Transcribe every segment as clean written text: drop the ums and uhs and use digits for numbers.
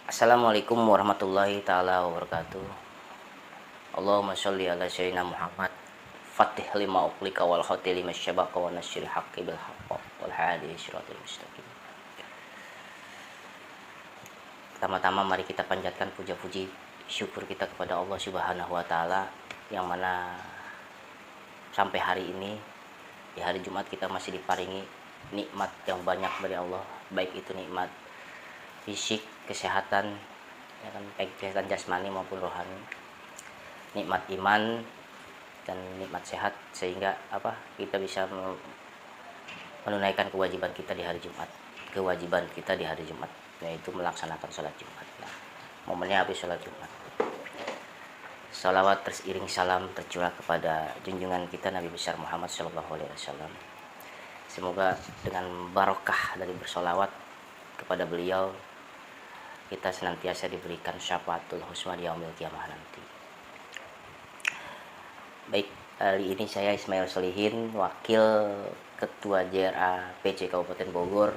Assalamualaikum warahmatullahi taala wabarakatuh. Allahumma sholli ala sayyidina Muhammad Fatih lima uqlika wal khati lima syabaka wa nasyil haqqi bil haqq wal hadi siratal mustaqim. Pertama-tama mari kita panjatkan puja-puji syukur kita kepada Allah Subhanahu wa taala yang mana sampai hari ini di hari Jumat kita masih diparingi nikmat yang banyak dari Allah, baik itu nikmat fisik, kesehatan, ya kan, baik kesehatan jasmani maupun rohani, nikmat iman dan nikmat sehat, sehingga kita bisa menunaikan kewajiban kita di hari Jumat, yaitu melaksanakan sholat Jumat. Nah, momennya habis sholat Jumat, salawat teriring salam tercurah kepada junjungan kita Nabi besar Muhammad SAW. Semoga dengan barokah dari bersolawat kepada beliau kita senantiasa diberikan syafaatul husna di yaumil qiyamah nanti. Baik, hari ini saya Ismail Solihin, Wakil Ketua JRA PC Kabupaten Bogor,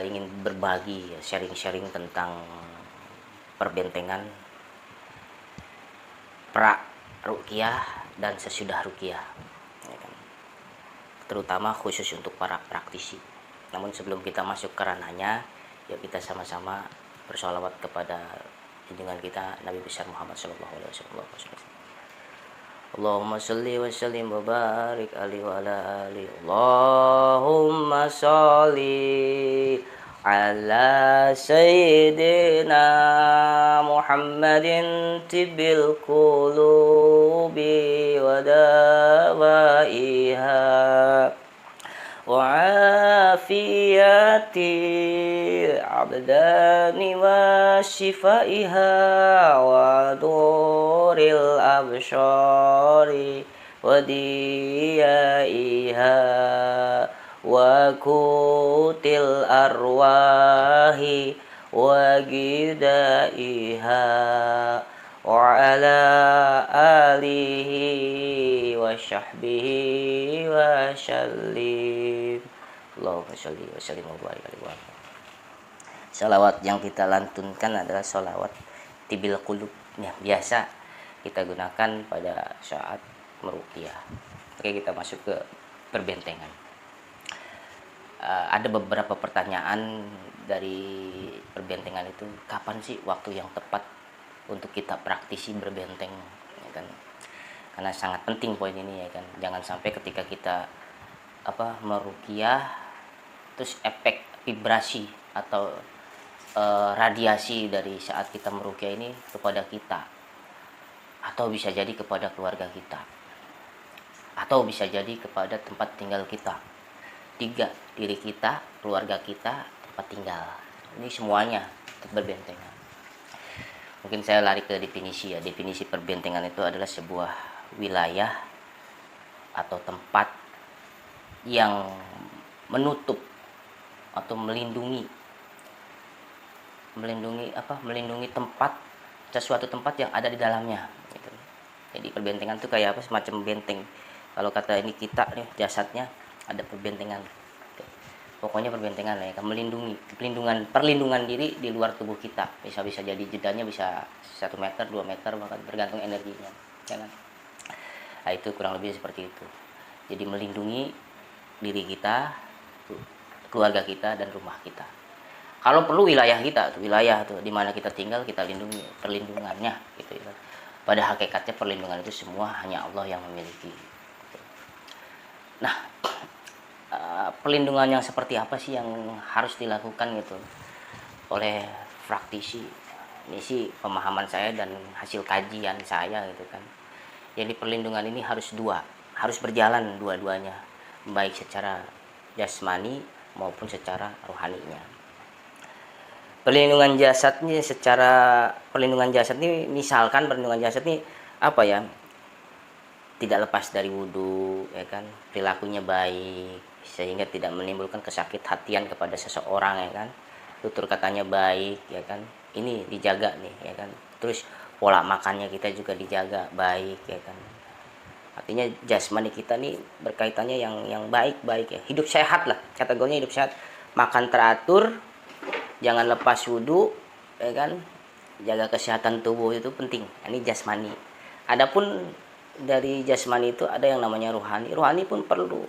ingin berbagi, sharing-sharing tentang perbentengan pra ruqyah dan sesudah ruqyah, ya kan? Terutama khusus untuk para praktisi. Namun sebelum kita masuk ke ranahnya, yuk kita sama-sama bersolawat kepada junjungan kita Nabi besar Muhammad SAW. Allahumma sholli wa sallim wa barik alaihi wa ala alihi. Allahumma sholli ala sayyidina Muhammadin tibil qulubi wa dawaiha wa afiyati abdani wa shifaiha wa duril absyari wa diyaiha wa kutil arwahi wa gidaiha wa ala alihi wa sahbihi wa sallim. Allahumma sholli wa sallim wa barik alaihi. Salawat yang kita lantunkan adalah salawat tibil qulub yang biasa kita gunakan pada saat meruqyah. Oke, kita masuk ke perbentengan. Ada beberapa pertanyaan dari perbentengan itu, kapan sih waktu yang tepat untuk kita praktisi berbenteng, ya kan? Karena sangat penting poin ini, ya kan. Jangan sampai ketika kita meruqyah terus efek vibrasi atau radiasi dari saat kita meruqyah ini kepada kita, atau bisa jadi kepada keluarga kita, atau bisa jadi kepada tempat tinggal kita. 3, diri kita, keluarga kita, tempat tinggal. Ini semuanya berbentengan. Mungkin saya lari ke definisi ya. Definisi perbentengan itu adalah sebuah wilayah atau tempat yang menutup atau melindungi tempat, sesuatu tempat yang ada di dalamnya, gitu. Jadi perbentengan itu kayak semacam benteng. Kalau kata ini kita nih, jasadnya ada perbentengan. Pokoknya perbentengan lah ya, melindungi, perlindungan diri di luar tubuh kita. Bisa jadi jedanya bisa 1 meter, 2 meter, bahkan tergantung energinya, ya kan? Nah, itu kurang lebih seperti itu. Jadi melindungi diri kita, keluarga kita, dan rumah kita. Kalau perlu wilayah kita, wilayah di mana kita tinggal kita lindungi, perlindungannya, gitu ya. Pada hakikatnya perlindungan itu semua hanya Allah yang memiliki. Nah, perlindungan yang seperti apa sih yang harus dilakukan gitu oleh praktisi? Ini sih pemahaman saya dan hasil kajian saya, gitu kan. Jadi perlindungan ini harus berjalan dua-duanya, baik secara jasmani maupun secara rohaninya. Perlindungan jasad ini misalkan perlindungan jasad ini tidak lepas dari wudhu, ya kan, perilakunya baik sehingga tidak menimbulkan kesakit hatian kepada seseorang, ya kan, tutur katanya baik, ya kan, ini dijaga nih, ya kan. Terus pola makannya kita juga dijaga baik, ya kan. Artinya jasmani kita nih berkaitannya yang baik-baik ya, hidup sehat lah, kategorinya hidup sehat, makan teratur, jangan lepas wudhu, ya kan, jaga kesehatan tubuh itu penting. Ini jasmani. Adapun dari jasmani itu ada yang namanya rohani. Rohani pun perlu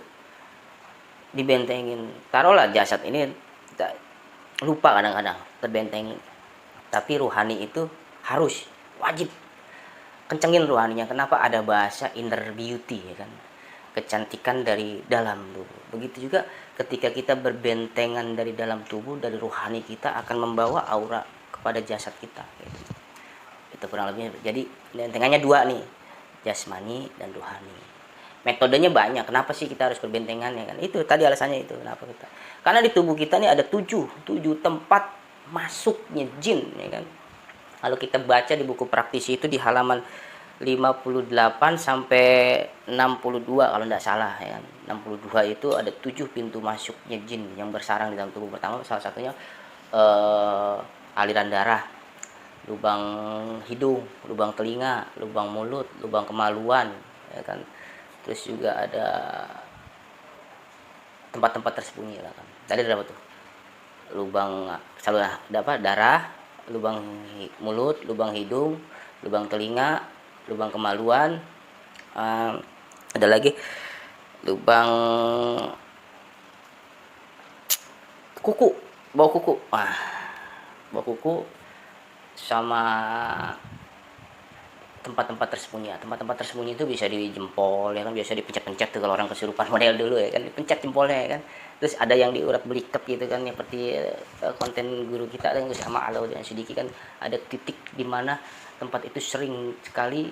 dibentengin. Taruhlah jasad ini kita lupa kadang-kadang terbentengi, tapi rohani itu harus wajib kencengin rohaninya. Kenapa? Ada bahasa inner beauty, ya kan, kecantikan dari dalam tubuh. Begitu juga ketika kita berbentengan dari dalam tubuh, dari rohani kita akan membawa aura kepada jasad kita gitu. Itu kurang lebih. Jadi bentengannya dua nih, jasmani dan rohani. Metodenya banyak. Kenapa sih kita harus berbentengan, ya kan? Itu tadi alasannya itu kenapa kita. Karena di tubuh kita nih ada tujuh tempat masuknya jin, ya kan. Kalau kita baca di buku praktisi itu di halaman 58 sampai 62 kalau tidak salah, ya kan. 62 itu ada 7 pintu masuknya jin yang bersarang di dalam tubuh. Pertama salah satunya aliran darah, lubang hidung, lubang telinga, lubang mulut, lubang kemaluan, ya kan. Terus juga ada tempat-tempat tersembunyi lah kan. Tadi ada apa tuh? Lubang saluran darah, lubang mulut, lubang hidung, lubang telinga, lubang kemaluan, ada lagi lubang kuku, bau kuku. Bau kuku sama tempat-tempat tersembunyi. Tempat-tempat tersembunyi itu bisa di jempol, ya kan, biasa dipencet-pencet tuh kalau orang kesurupan model dulu, ya kan, dipencet jempolnya, ya kan. Terus ada yang diurat belikat gitu kan, ya, seperti konten guru kita yang sama Alo dan Sidiki kan, ada titik di mana tempat itu sering sekali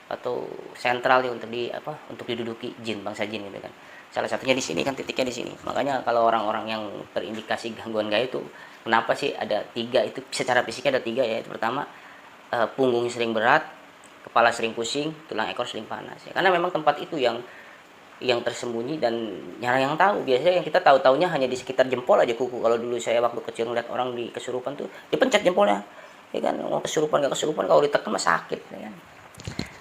atau sentral ya untuk diduduki jin, bangsa jin gitu kan. Salah satunya di sini kan, titiknya di sini. Makanya kalau orang-orang yang terindikasi gangguan gaib itu, kenapa sih ada 3 itu secara fisiknya ada 3 ya. Itu pertama, punggungnya sering berat, kepala sering pusing, tulang ekor sering panas, ya. Karena memang tempat itu yang tersembunyi dan jarang yang tahu. Biasanya yang kita tahu-taunya hanya di sekitar jempol aja kuku. Kalau dulu saya waktu kecil ngeliat orang di kesurupan tuh dipencet jempolnya, ya kan. Mau kesurupan gak kesurupan, kalau ditekan mah sakit, ya kan.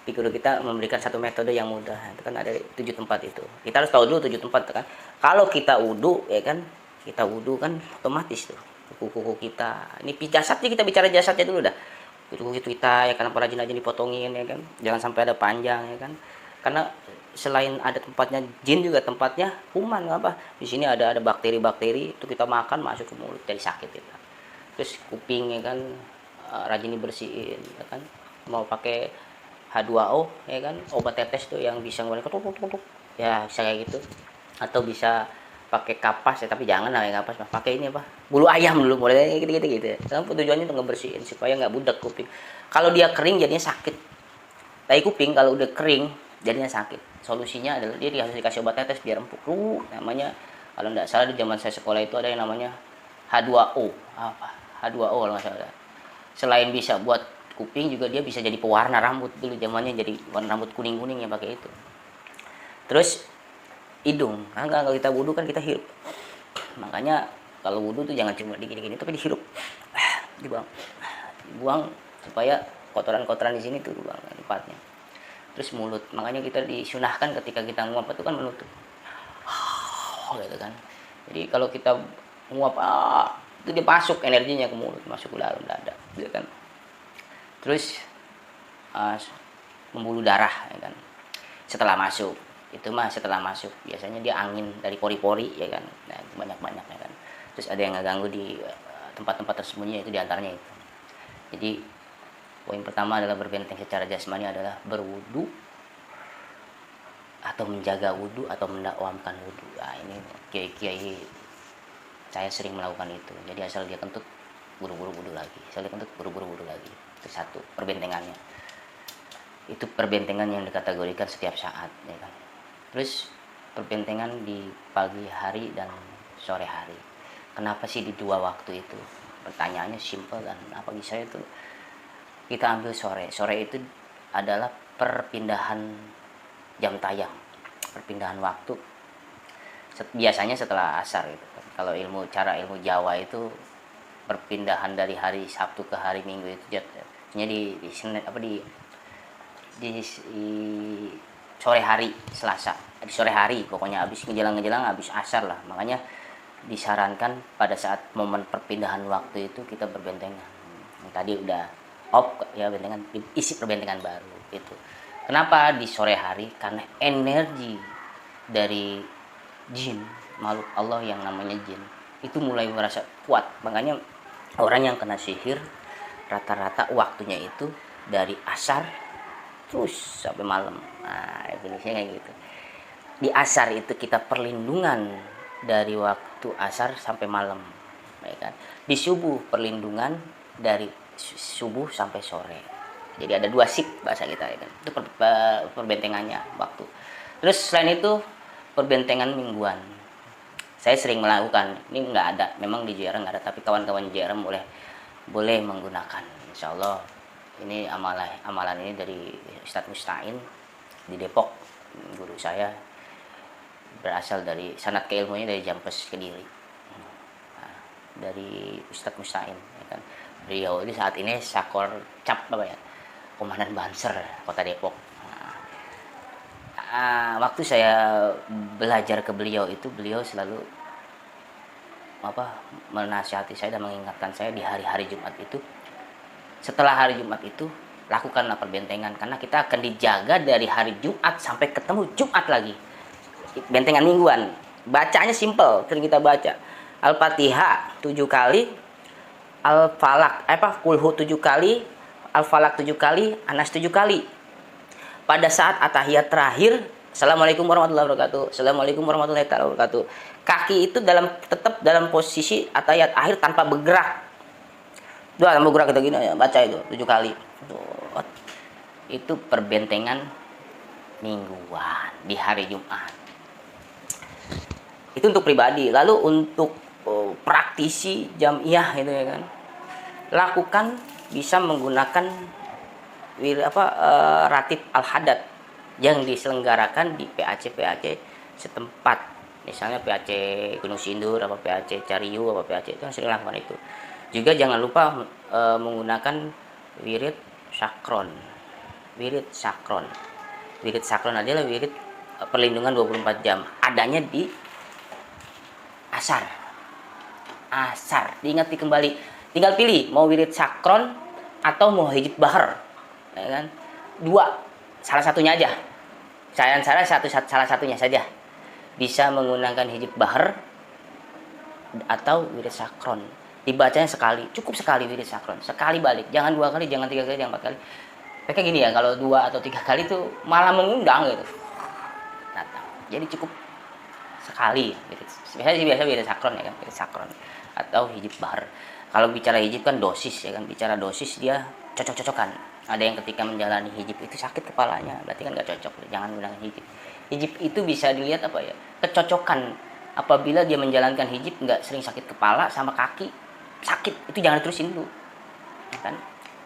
Di guru kita memberikan satu metode yang mudah, itu kan ada 7 tempat itu. Kita harus tahu dulu 7 tempat kan. Kalau kita wudu, ya kan, kita wudu kan otomatis tuh kuku-kuku kita. Ini jasadnya, kita bicara jasadnya dulu dah. Kuku-kuku kita, ya kan, rajin-rajin dipotongin, ya kan. Jangan sampai ada panjang, ya kan. Karena selain ada tempatnya jin juga tempatnya kuman, apa? Di sini ada bakteri-bakteri itu kita makan masuk ke mulut jadi sakit kita. Terus kuping, ya kan, rajin dibersihin, ya kan. Mau pakai H2O, ya kan, obat tetes tuh yang bisa ngeluarin kutuk, ya bisa kayak gitu. Atau bisa pakai kapas, ya, tapi jangan lah ya kapas, pakai ini apa, bulu ayam dulu mulai gitu ya. Tujuannya untuk ngebersihin supaya nggak budak kuping. Kalau dia kering jadinya sakit. Tai kuping kalau udah kering jadinya sakit. Solusinya adalah dia harus dikasih obat tetes biar empuk. Namanya kalau nggak salah di zaman saya sekolah itu ada yang namanya H2O. H2O kalau nggak salah. Selain bisa buat kuping juga dia bisa jadi pewarna rambut, dulu zamannya jadi warna rambut kuning-kuning ya pakai itu. Terus hidung, karena kalau kita wudhu kan kita hirup. Makanya kalau wudhu tuh jangan cuma digini-gini tapi dihirup. Dibuang supaya kotoran-kotoran di sini tuh dibuang tempatnya. Terus mulut, makanya kita disunahkan ketika kita nguap itu kan menutup, gitu kan. Jadi kalau kita nguap, itu dia masuk energinya ke mulut, masuk ke dalam dada, gitu kan. Terus membuluh darah, ya kan. Setelah masuk, biasanya dia angin dari pori-pori, ya kan. Nah, banyak-banyak, ya kan. Terus ada yang ngeganggu di tempat-tempat tersembunyi, itu diantaranya itu. Jadi poin pertama adalah berbenteng secara jasmani adalah berwudu atau menjaga wudu atau mendakwamkan wudu. Nah, ini kiai-kiai saya sering melakukan itu. Jadi asal dia kentut buru-buru wudu lagi, Itu satu perbentengannya. Itu perbentengan yang dikategorikan setiap saat, ya kan. Terus perbentengan di pagi hari dan sore hari. Kenapa sih di 2 waktu itu? Pertanyaannya simpel kan. Apa bisa itu kita ambil sore. Sore itu adalah perpindahan jam tayang, perpindahan waktu. Biasanya setelah asar gitu. Kalau ilmu Jawa itu perpindahan dari hari Sabtu ke hari Minggu itu jatuhnya di Senin di sore hari Selasa. Di sore hari pokoknya habis ngejelang habis asar lah. Makanya disarankan pada saat momen perpindahan waktu itu kita berbentengan. Yang tadi udah off ya, bentengan isi perbentengan baru itu. Kenapa di sore hari? Karena energi dari jin, makhluk Allah yang namanya jin itu mulai merasa kuat. Makanya orang yang kena sihir rata-rata waktunya itu dari asar terus sampai malam. Nah, definisinya kayak gitu. Di asar itu kita perlindungan dari waktu asar sampai malam, ya kan? Di subuh perlindungan dari subuh sampai sore. Jadi ada 2 shift bahasa kita, ya kan? Itu perbentengannya waktu. Terus selain itu perbentengan mingguan. Saya sering melakukan. Ini nggak ada, memang di JR nggak ada, tapi kawan-kawan JR boleh menggunakan. Insya Allah ini amalan ini dari Ustadz Musta'in di Depok, guru saya, berasal dari sanad keilmuannya dari Jampes Kediri. Nah, dari Ustadz Musta'in, ya kan? Beliau ini saat ini Sakor Cap apa ya, Komandan Banser Kota Depok. Waktu saya belajar ke beliau itu, beliau selalu menasihati saya dan mengingatkan saya di hari-hari Jumat itu, setelah hari Jumat itu lakukanlah perbentengan, karena kita akan dijaga dari hari Jumat sampai ketemu Jumat lagi. Bentengan mingguan, bacanya simple, sering kita baca Al-Fatihah 7 kali, Al-Falak Kulhu 7 kali, Al-Falak 7 kali, Anas 7 kali. Pada saat atahiyat terakhir, Assalamualaikum warahmatullahi wabarakatuh, Assalamualaikum warahmatullahi wabarakatuh. Kaki itu tetap dalam posisi atahiyat akhir tanpa bergerak. Tanpa bergerak kita gini, baca itu 7 kali. Itu perbentengan mingguan di hari Jumat. Itu untuk pribadi. Lalu untuk praktisi jamiah itu, ya kan, lakukan bisa menggunakan ratib al-hadad yang diselenggarakan di PAC setempat, misalnya PAC Gunung Sindur, PAC Cariu, PAC itu sering lakukan itu. Juga jangan lupa menggunakan wirid sakron. Wirid sakron adalah wirid perlindungan 24 jam, adanya di asar. Diingati kembali, tinggal pilih mau wirid sakron atau mau hijab bahar, ya kan? 2, salah satunya aja. Saran saya salah satunya saja. Bisa menggunakan hijab bahar atau wirid sakron. Dibacanya sekali, cukup sekali wirid sakron, sekali balik, jangan 2 kali, jangan 3 kali, jangan 4 kali. Mereka gini ya, kalau 2 atau 3 kali itu malah mengundang gitu. Jadi cukup sekali. Biasa wirid sakron, ya kan, wirid sakron atau hijab bahar. Kalau bicara hijab kan dosis, ya kan, bicara dosis dia cocok-cocokan. Ada yang ketika menjalani hijab itu sakit kepalanya, berarti kan nggak cocok, jangan menggunakan hijab. Hijab itu bisa dilihat kecocokan. Apabila dia menjalankan hijab nggak sering sakit kepala sama kaki sakit, itu jangan terusin dulu, ya kan?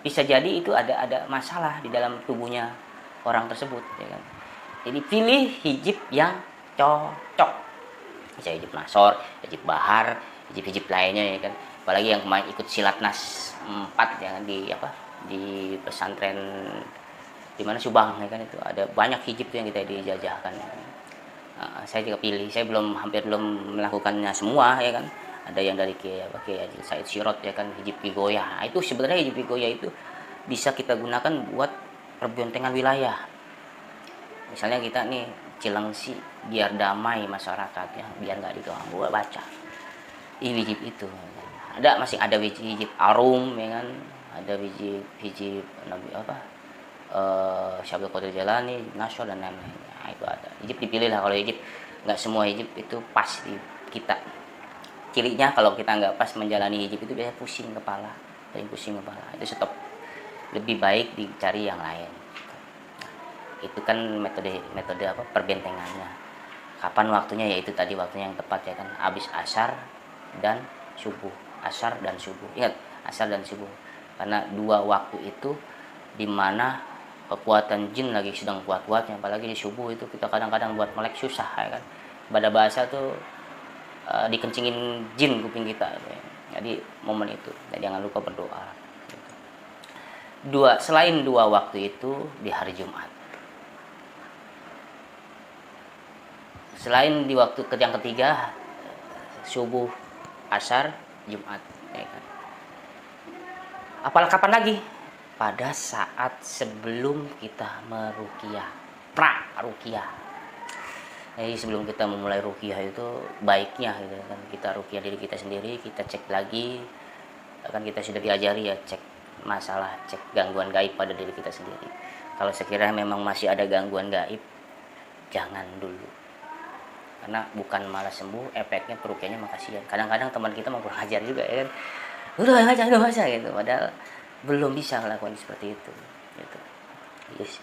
Bisa jadi itu ada masalah di dalam tubuhnya orang tersebut, ya kan? Jadi pilih hijab yang cocok, bisa hijab nasor, hijab bahar, hijab lainnya, ya kan? Apalagi yang kemarin ikut silatnas 4, ya kan, di pesantren di mana Subang, ya kan, itu ada banyak hijab yang kita dijajahkan. Saya juga pilih, saya hampir belum melakukannya semua, ya kan. Ada yang dari Kiai Said Sirot, ya kan, hijab Kigoya. Itu sebenarnya hijab Kigoya itu bisa kita gunakan buat perbentengan wilayah. Misalnya kita nih Cilengsi, biar damai masyarakatnya, biar nggak diganggu, baca ini hijab itu. Masih ada hijab Arum, ya kan, ada hijab Nabi Syabul Qadir Jalani, Nasyur, dan lain-lain. Itu ada. Hijab dipilih lah. Kalau hijab, nggak semua hijab itu pas di kita. Cirinya kalau kita nggak pas menjalani hijab itu biasanya pusing kepala. Itu stop. Lebih baik dicari yang lain. Itu kan metode perbentengannya. Kapan waktunya? Yaitu tadi waktunya yang tepat, ya kan, habis asar dan subuh. Ingat, asar dan subuh. Karena 2 waktu itu dimana kekuatan jin lagi sedang kuat-kuatnya. Apalagi di subuh itu kita kadang-kadang buat melek susah, ya kan. Pada bahasa tuh dikencingin jin kuping kita, ya. Jadi momen itu, jadi jangan lupa berdoa. Selain 2 waktu itu di hari Jumat, selain di waktu yang ketiga, subuh, asar, Jumat, ya kan. Apalah kapan lagi? Pada saat sebelum kita meruqyah, ruqyah. Jadi sebelum kita memulai ruqyah itu baiknya gitu kan, kita ruqyah diri kita sendiri, kita cek lagi, kan kita sudah diajari ya, cek masalah, cek gangguan gaib pada diri kita sendiri. Kalau sekiranya memang masih ada gangguan gaib, jangan dulu, karena bukan malah sembuh, efeknya perukiahnya makasihan. Kadang-kadang teman kita mau kurang ajar juga ya kan, udah baca gitu, padahal belum bisa melakukan seperti itu gitu. Yes.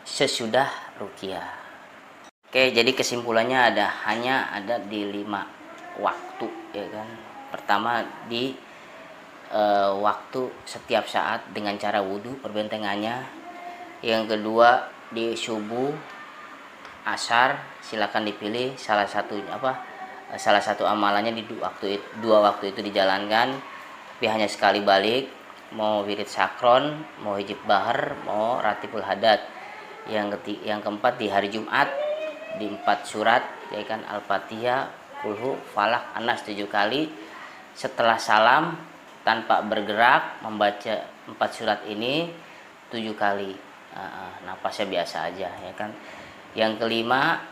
Sesudah ruqyah. Oke, jadi kesimpulannya hanya ada di 5 waktu ya kan. Pertama di waktu setiap saat dengan cara wudhu perbentengannya. Yang kedua di subuh, asar, silakan dipilih salah satu amalannya di dua waktu itu dijalankan, tapi hanya sekali balik, mau wirid sakron, mau hijib bahar, mau ratibul hadat. Yang keempat di hari Jumat di 4 surat ya kan, Al-Fatihah, Kulhu, Falak, Anas 7 kali. Setelah salam tanpa bergerak membaca 4 surat ini 7 kali. Napasnya biasa aja ya kan. Yang kelima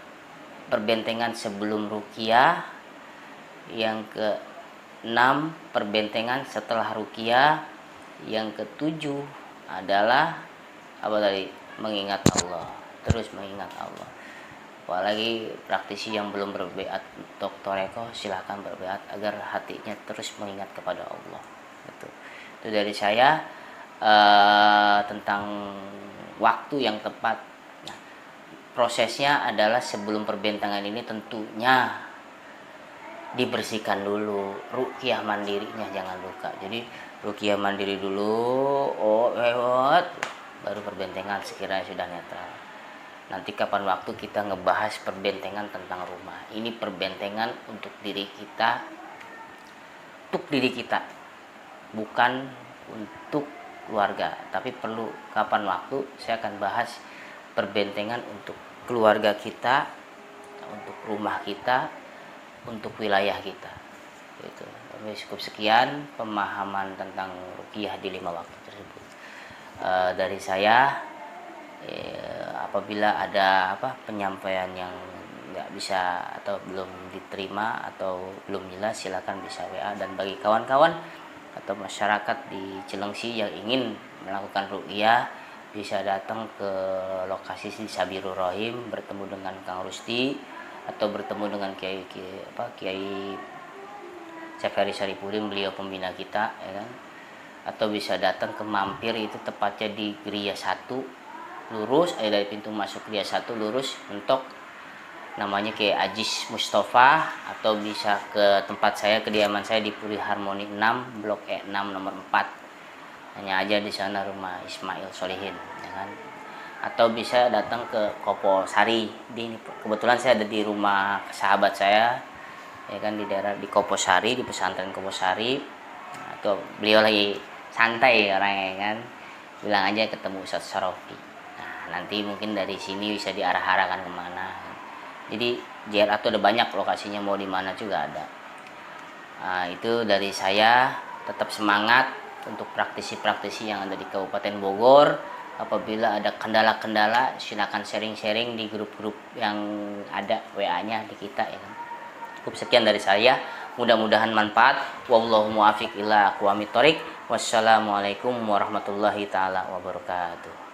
perbentengan sebelum ruqyah. Yang keenam perbentengan setelah ruqyah. Yang ketujuh adalah apa tadi? Mengingat Allah, terus mengingat Allah. Apalagi praktisi yang belum berbeat untuk toreko, silahkan berbeat agar hatinya terus mengingat kepada Allah. Itu dari saya tentang waktu yang tepat. Nah, prosesnya adalah sebelum perbentangan ini tentunya dibersihkan dulu, ruqyah mandirinya jangan lupa. Jadi ruqyah mandiri dulu, lewat baru perbentengan sekiranya sudah netral. Nanti kapan waktu kita ngebahas perbentengan tentang rumah. Ini perbentengan untuk diri kita, bukan untuk keluarga. Tapi perlu kapan waktu saya akan bahas perbentengan untuk keluarga kita, untuk rumah kita, untuk wilayah kita. Itu. Cukup sekian pemahaman tentang ruqyah di 5 waktu tersebut. Dari saya, apabila ada penyampaian yang nggak bisa atau belum diterima atau belum jelas, silakan bisa WA. Dan bagi kawan-kawan atau masyarakat di Cilengsi yang ingin melakukan ruqyah, bisa datang ke lokasi di Sabirur Rahim, bertemu dengan Kang Rusti atau bertemu dengan Kiai Safari Saripudin, beliau pembina kita ya kan. Atau bisa datang ke mampir, itu tepatnya di Geria 1 lurus, dari pintu masuk Geria 1 lurus mentok, namanya Kiai Ajis Mustafa. Atau bisa ke tempat saya, kediaman saya di Puri Harmoni 6 Blok E6 nomor 4, hanya aja di sana rumah Ismail Solihin ya kan. Atau bisa datang ke Kopo Sari. Kebetulan saya ada di rumah sahabat saya ya kan, di daerah di Kopo Sari, di pesantren Kopo Sari. Atau beliau lagi santai orangnya kan, bilang aja ketemu Ustaz Sarofi. Nah, nanti mungkin dari sini bisa diarah-arahkan kemana. Jadi JRA tuh ada banyak lokasinya, mau di mana juga ada. Itu dari saya. Tetap semangat untuk praktisi-praktisi yang ada di Kabupaten Bogor. Apabila ada kendala-kendala, silakan sharing-sharing di grup-grup yang ada WA-nya di kita ya kan. Cukup sekian dari saya. Mudah-mudahan manfaat. Wallahu muwaffiq ila aqwamit thoriq. Wassalamualaikum warahmatullahi taala wabarakatuh.